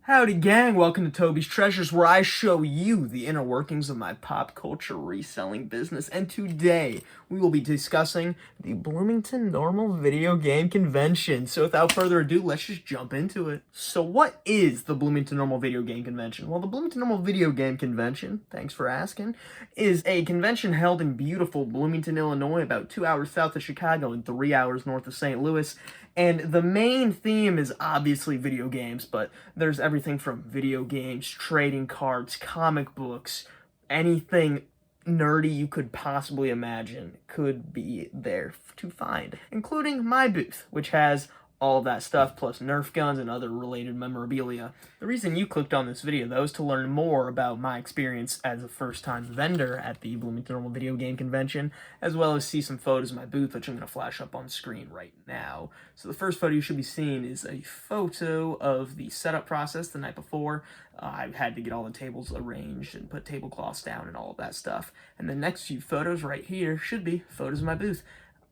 Howdy gang, welcome to Toby's Treasures, where I show you the inner workings of my pop culture reselling business. And today, we will be discussing the Bloomington-Normal video game convention. So without further ado, let's just jump into it. So what is the Bloomington-Normal video game convention? Well, the Bloomington-Normal video game convention, thanks for asking, is a convention held in beautiful Bloomington, Illinois, about 2 hours south of Chicago and 3 hours north of St. Louis. And the main theme is obviously video games, but there's everything from video games, trading cards, comic books, anything nerdy you could possibly imagine could be there to find, including my booth, which has all of that stuff, plus Nerf guns and other related memorabilia. The reason you clicked on this video, though, is to learn more about my experience as a first-time vendor at the Bloomington-Normal Video Game Convention, as well as see some photos of my booth, which I'm going to flash up on screen right now. So the first photo you should be seeing is a photo of the setup process the night before. I had to get all the tables arranged and put tablecloths down and all of that stuff. And the next few photos right here should be photos of my booth.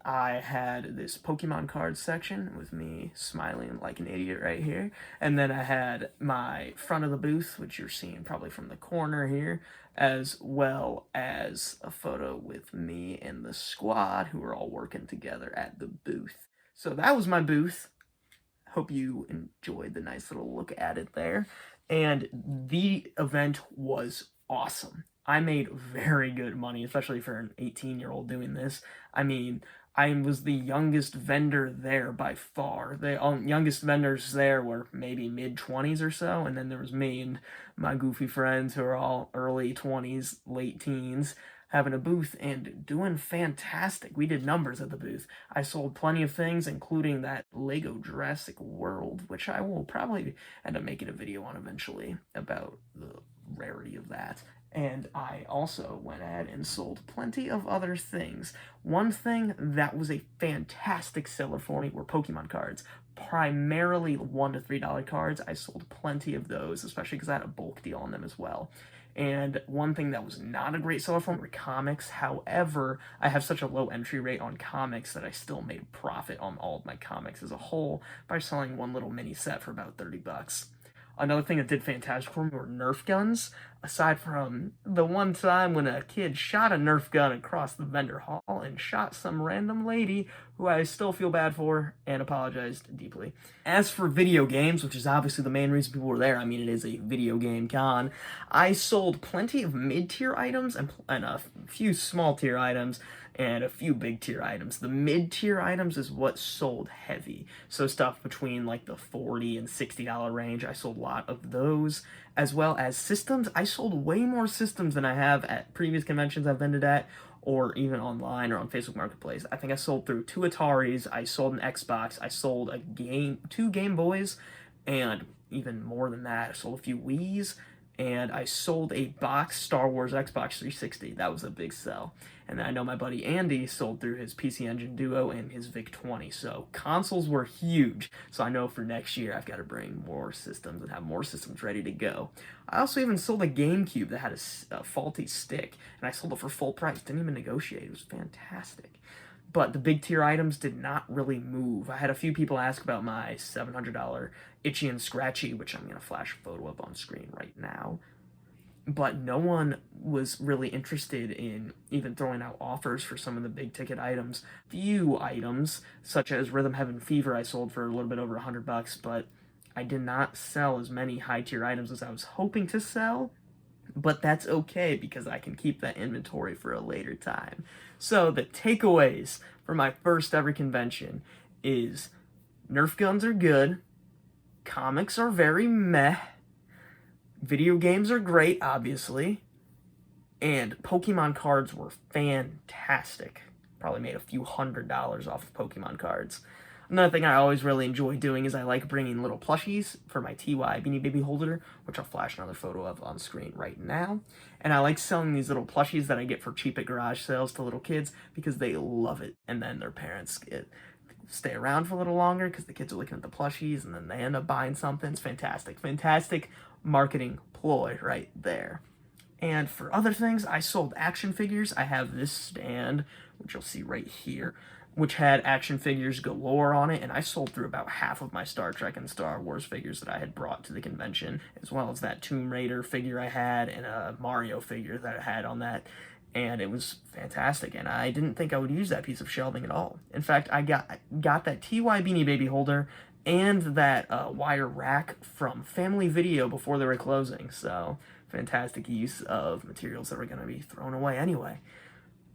I had this Pokemon cards section with me smiling like an idiot right here. And then I had my front of the booth, which you're seeing probably from the corner here, as well as a photo with me and the squad who were all working together at the booth. So that was my booth. Hope you enjoyed the nice little look at it there. And the event was awesome. I made very good money, especially for an 18-year-old doing this. I mean, I was the youngest vendor there by far. The youngest vendors there were maybe mid-20s or so, and then there was me and my goofy friends who are all early 20s, late teens, having a booth and doing fantastic. We did numbers at the booth. I sold plenty of things, including that Lego Jurassic World, which I will probably end up making a video on eventually about the rarity of that. And I also went ahead and sold plenty of other things. One thing that was a fantastic seller for me were Pokemon cards. Primarily $1 to $3 cards. I sold plenty of those, especially because I had a bulk deal on them as well. And one thing that was not a great seller for me were comics. However, I have such a low entry rate on comics that I still made profit on all of my comics as a whole by selling one little mini set for about 30 bucks. Another thing that did fantastic for me were Nerf guns. Aside from the one time when a kid shot a Nerf gun across the vendor hall and shot some random lady who I still feel bad for and apologized deeply. As for video games, which is obviously the main reason people were there, I mean, it is a video game con, I sold plenty of mid-tier items and a few small-tier items and a few big-tier items. The mid-tier items is what sold heavy. So stuff between like the $40 and $60 range, I sold a lot of those. As well as systems, I sold way more systems than I have at previous conventions I've vended at, or even online or on Facebook Marketplace. I think I sold through 2 Ataris, I sold an Xbox, I sold 2 Game Boys, and even more than that, I sold a few Wiis, and I sold a box Star Wars Xbox 360. That was a big sell. And then I know my buddy Andy sold through his PC Engine Duo and his VIC-20. So consoles were huge. So I know for next year I've got to bring more systems and have more systems ready to go. I also even sold a GameCube that had a faulty stick, and I sold it for full price. Didn't even negotiate. It was fantastic. But the big tier items did not really move. I had a few people ask about my $700 Itchy and Scratchy, which I'm going to flash a photo up on screen right now. But no one was really interested in even throwing out offers for some of the big ticket items. Few items, such as Rhythm Heaven Fever, I sold for a little bit over $100, but I did not sell as many high tier items as I was hoping to sell. But that's okay because I can keep that inventory for a later time. So the takeaways for my first ever convention is Nerf guns are good, comics are very meh, video games are great, obviously, and Pokemon cards were fantastic. Probably made a few $100s off of Pokemon cards. Another thing I always really enjoy doing is I like bringing little plushies for my TY Beanie Baby holder, which I'll flash another photo of on screen right now. And I like selling these little plushies that I get for cheap at garage sales to little kids because they love it. And then their parents stay around for a little longer because the kids are looking at the plushies and then they end up buying something. It's fantastic. Fantastic marketing ploy right there. And for other things, I sold action figures. I have this stand, which you'll see right here. which had action figures galore on it, and I sold through about half of my Star Trek and Star Wars figures that I had brought to the convention, as well as that Tomb Raider figure I had and a Mario figure that I had on that, and it was fantastic, and I didn't think I would use that piece of shelving at all. In fact, I got that TY Beanie Baby holder and that wire rack from Family Video before they were closing, so fantastic use of materials that were going to be thrown away anyway.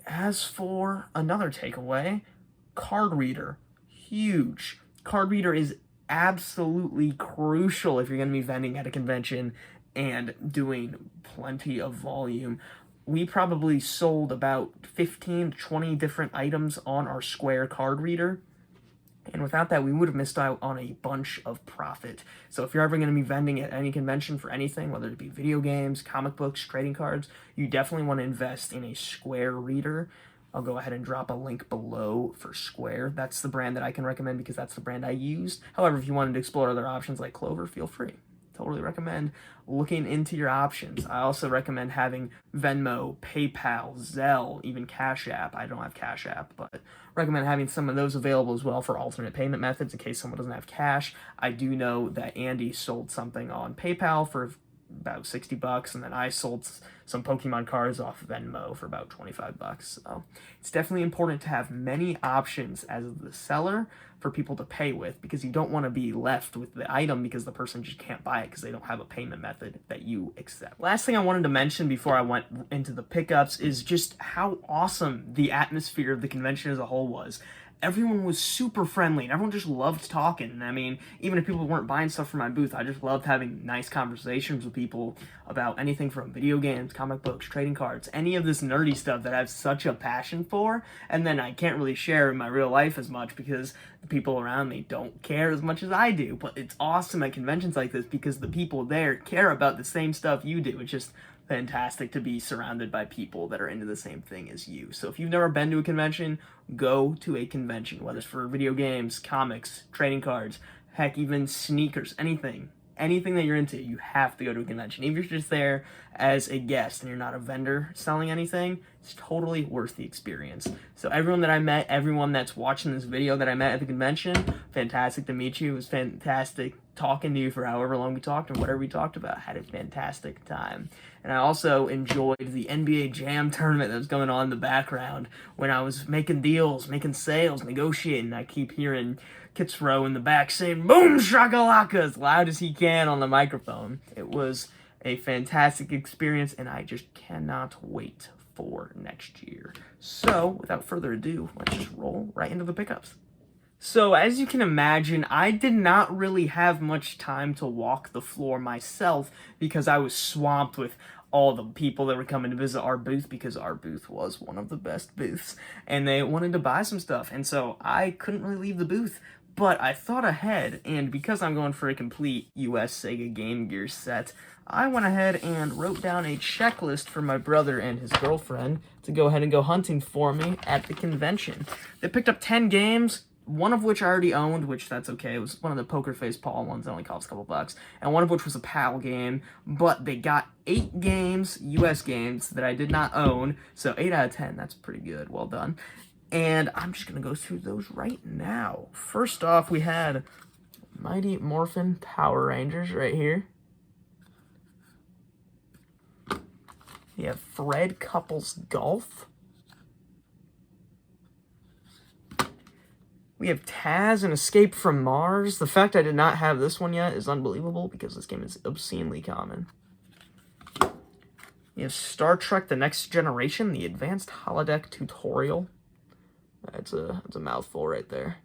As for another takeaway, card reader, huge. Card reader is absolutely crucial if you're going to be vending at a convention and doing plenty of volume. We probably sold about 15 to 20 different items on our Square card reader, and without that, we would have missed out on a bunch of profit. So if you're ever going to be vending at any convention for anything, whether it be video games, comic books, trading cards, you definitely want to invest in a Square reader. I'll go ahead and drop a link below for Square. That's the brand that I can recommend because that's the brand I used. However, if you wanted to explore other options like Clover, feel free. Totally recommend looking into your options. I also recommend having Venmo, PayPal, Zelle, even Cash App. I don't have Cash App, but recommend having some of those available as well for alternate payment methods in case someone doesn't have cash. I do know that Andy sold something on PayPal for about $60, and then I sold some Pokemon cards off Venmo for about $25. So it's definitely important to have many options as the seller for people to pay with, because you don't want to be left with the item because the person just can't buy it because they don't have a payment method that you accept. Last thing I wanted to mention before I went into the pickups is just how awesome the atmosphere of the convention as a whole was. Everyone was super friendly, and everyone just loved talking. I mean, even if people weren't buying stuff from my booth, I just loved having nice conversations with people about anything from video games, comic books, trading cards, any of this nerdy stuff that I have such a passion for, and then I can't really share in my real life as much because the people around me don't care as much as I do. But it's awesome at conventions like this because the people there care about the same stuff you do. It's just fantastic to be surrounded by people that are into the same thing as you. So if you've never been to a convention, go to a convention, whether it's for video games, comics, trading cards, heck, even sneakers, anything that you're into, you have to go to a convention. Even if you're just there as a guest and you're not a vendor selling anything, it's totally worth the experience. So everyone that I met, everyone that's watching this video that I met at the convention, fantastic to meet you. It was fantastic talking to you for however long we talked and whatever we talked about. I had a fantastic time. And I also enjoyed the NBA Jam tournament that was going on in the background when I was making deals, making sales, negotiating. I keep hearing Kits Row in the back saying, "Boom shakalaka," as loud as he can on the microphone. It was a fantastic experience, and I just cannot wait for next year. So, without further ado, let's just roll right into the pickups. So, as you can imagine, I did not really have much time to walk the floor myself because I was swamped with all the people that were coming to visit our booth, because our booth was one of the best booths, and they wanted to buy some stuff, and so I couldn't really leave the booth. But I thought ahead, and because I'm going for a complete US Sega Game Gear set, I went ahead and wrote down a checklist for my brother and his girlfriend to go ahead and go hunting for me at the convention. They picked up 10 games, one of which I already owned, which that's okay. It was one of the Poker Face Paul ones that only cost a couple bucks, and one of which was a PAL game, but they got 8 games, US games, that I did not own, so 8 out of 10, that's pretty good, well done. And I'm just going to go through those right now. First off, we had Mighty Morphin Power Rangers right here. We have Fred Couples Golf. We have Taz and Escape from Mars. The fact I did not have this one yet is unbelievable because this game is obscenely common. We have Star Trek The Next Generation, the Advanced Holodeck Tutorial. That's a mouthful right there.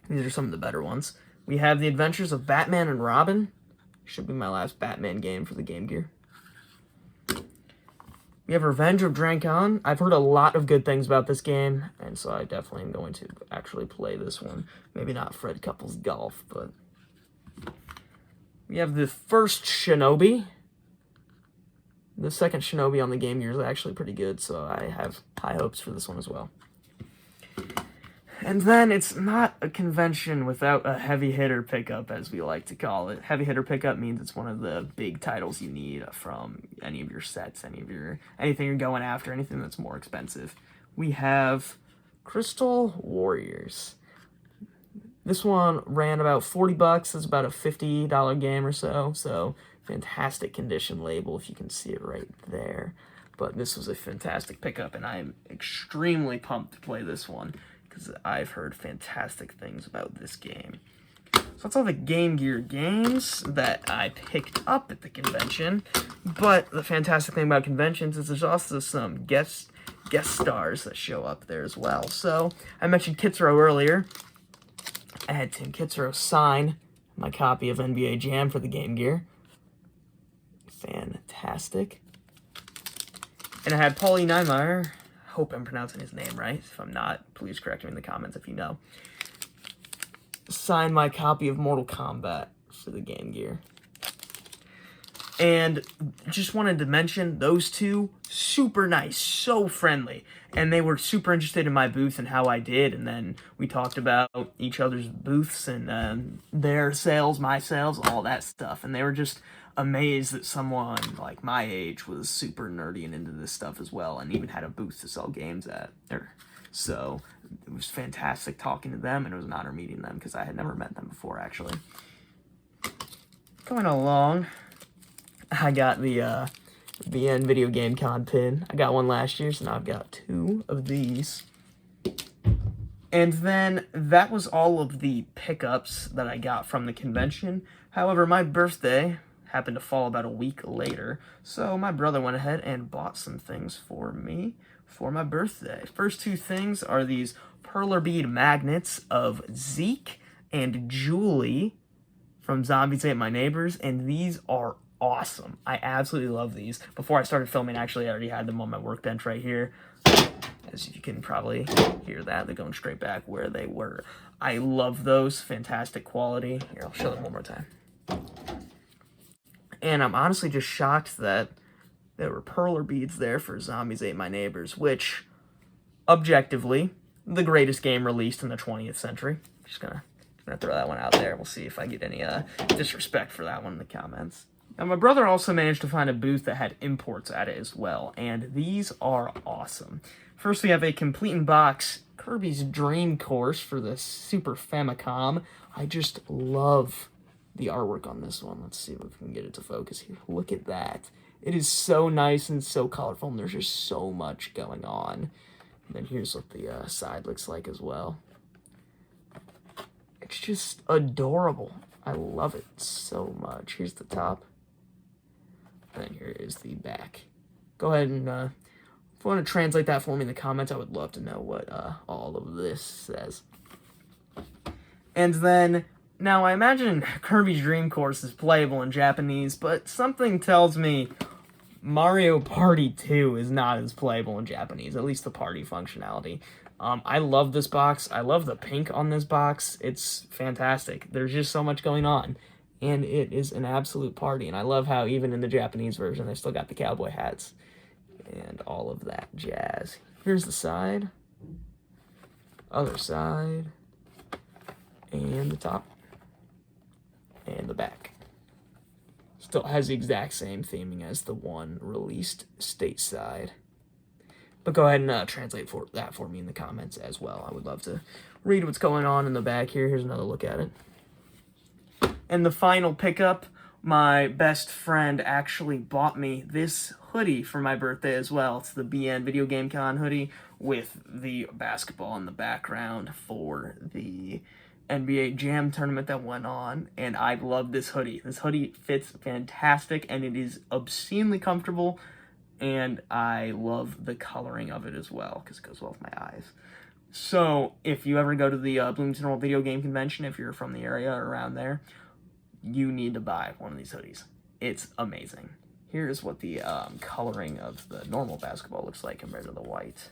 These are some of the better ones. We have The Adventures of Batman and Robin. Should be my last Batman game for the Game Gear. We have Revenge of Drancon. I've heard a lot of good things about this game, and so I definitely am going to actually play this one. Maybe not Fred Couples Golf, but... We have the first Shinobi. The second Shinobi on the Game Gear is actually pretty good, so I have high hopes for this one as well. And then it's not a convention without a heavy hitter pickup, as we like to call it. Heavy hitter pickup means it's one of the big titles you need from any of your sets, anything you're going after, anything that's more expensive. we have Crystal Warriors. This one ran about 40 bucks. It's about a $50 game or so. So fantastic condition label, if you can see it right there. But this was a fantastic pickup, and I'm extremely pumped to play this one because I've heard fantastic things about this game. So that's all the Game Gear games that I picked up at the convention. But the fantastic thing about conventions is there's also some guest stars that show up there as well. So I mentioned Kitsrow earlier. I had Tim Kitsrow sign my copy of NBA Jam for the Game Gear. Fantastic. And I had Paulie Niemeyer. I hope I'm pronouncing his name right. If I'm not, please correct me in the comments if you know. Sign my copy of Mortal Kombat for the Game Gear. And just wanted to mention those two, super nice, so friendly. And they were super interested in my booth and how I did. And then we talked about each other's booths and their sales, my sales, all that stuff. And they were just amazed that someone like my age was super nerdy and into this stuff as well, and even had a booth to sell games at. So it was fantastic talking to them, and it was an honor meeting them because I had never met them before, actually. Going along, I got the BN Video Game Con pin. I got one last year, so now I've got two of these. And then that was all of the pickups that I got from the convention. However, my birthday happened to fall about a week later, so my brother went ahead and bought some things for me for my birthday. First two things are these perler bead magnets of Zeke and Julie from Zombies Ate My Neighbors, and these are awesome. I absolutely love these. Before I started filming, actually, I already had them on my workbench right here. As you can probably hear that, they're going straight back where they were. I love those. Fantastic quality. Here, I'll show them one more time. And I'm honestly just shocked that there were perler beads there for Zombies Ate My Neighbors, which, objectively, the greatest game released in the 20th century. Just gonna throw that one out there. We'll see if I get any disrespect for that one in the comments. Now, my brother also managed to find a booth that had imports at it as well, and these are awesome. First, we have a complete in box Kirby's Dream Course for the Super Famicom. I just love the artwork on this one. Let's see if we can get it to focus here. Look at that. It is so nice and so colorful, and there's just so much going on. And then here's what the side looks like as well. It's just adorable. I love it so much. Here's the top. And then here is the back. Go ahead and, if you want to translate that for me in the comments, I would love to know what all of this says. And then, now I imagine Kirby's Dream Course is playable in Japanese, but something tells me Mario Party 2 is not as playable in Japanese, at least the party functionality. I love this box. I love the pink on this box. It's fantastic. There's just so much going on, and it is an absolute party. And I love how even in the Japanese version, they still got the cowboy hats and all of that jazz. Here's the side, other side, and the top, and the back. Still has the exact same theming as the one released stateside. But go ahead and translate that for me in the comments as well. I would love to read what's going on in the back here. Here's another look at it. And the final pickup, my best friend actually bought me this hoodie for my birthday as well. It's the BN Video Game Con hoodie with the basketball in the background for the NBA Jam tournament that went on, and I love this hoodie. This hoodie fits fantastic, and it is obscenely comfortable, and I love the coloring of it as well, because it goes well with my eyes. So, if you ever go to the Bloomington-Normal Video Game Convention, if you're from the area or around there, you need to buy one of these hoodies. It's amazing. Here's what the coloring of the normal basketball looks like compared to the white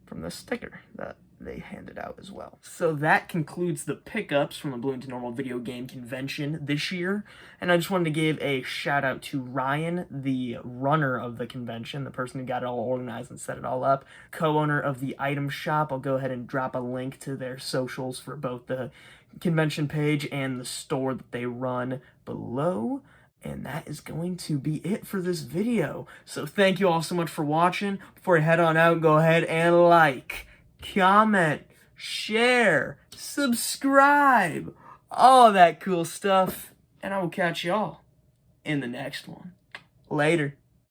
from the sticker that they handed out as well. So that concludes the pickups from the Bloomington-Normal Video Game Convention this year. And I just wanted to give a shout out to Ryan, the runner of the convention, the person who got it all organized and set it all up, co-owner of the item shop. I'll go ahead and drop a link to their socials for both the convention page and the store that they run below. And that is going to be it for this video. So thank you all so much for watching. Before I head on out, go ahead and like, comment, share, subscribe, all that cool stuff. And I will catch y'all in the next one. Later.